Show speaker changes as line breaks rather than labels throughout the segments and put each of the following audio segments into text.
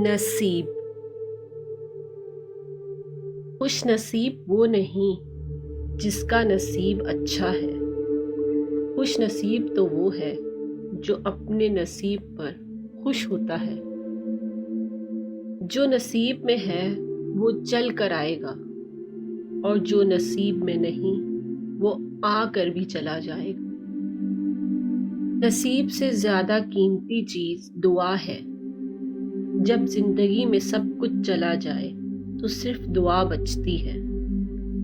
نصیب۔ خوش نصیب وہ نہیں جس کا نصیب اچھا ہے، خوش نصیب تو وہ ہے جو اپنے نصیب پر خوش ہوتا ہے۔ جو نصیب میں ہے وہ چل کر آئے گا، اور جو نصیب میں نہیں وہ آ کر بھی چلا جائے گا۔ نصیب سے زیادہ قیمتی چیز دعا ہے۔ جب زندگی میں سب کچھ چلا جائے تو صرف دعا بچتی ہے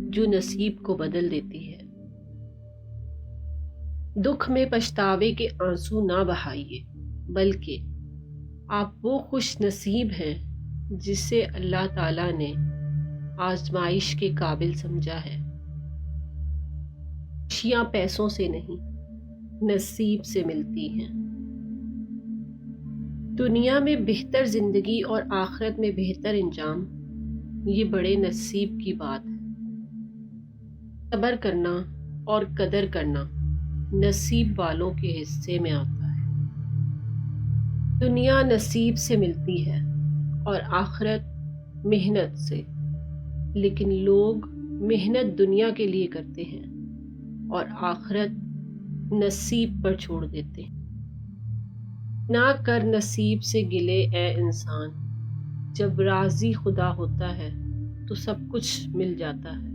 جو نصیب کو بدل دیتی ہے۔ دکھ میں پچھتاوے کے آنسو نہ بہائیے، بلکہ آپ وہ خوش نصیب ہیں جسے اللہ تعالیٰ نے آزمائش کے قابل سمجھا ہے۔ خوشیاں پیسوں سے نہیں، نصیب سے ملتی ہیں۔ دنیا میں بہتر زندگی اور آخرت میں بہتر انجام، یہ بڑے نصیب کی بات ہے۔ صبر کرنا اور قدر کرنا نصیب والوں کے حصے میں آتا ہے۔ دنیا نصیب سے ملتی ہے اور آخرت محنت سے، لیکن لوگ محنت دنیا کے لیے کرتے ہیں اور آخرت نصیب پر چھوڑ دیتے ہیں۔ نہ کر نصیب سے گلے اے انسان، جب راضی خدا ہوتا ہے تو سب کچھ مل جاتا ہے۔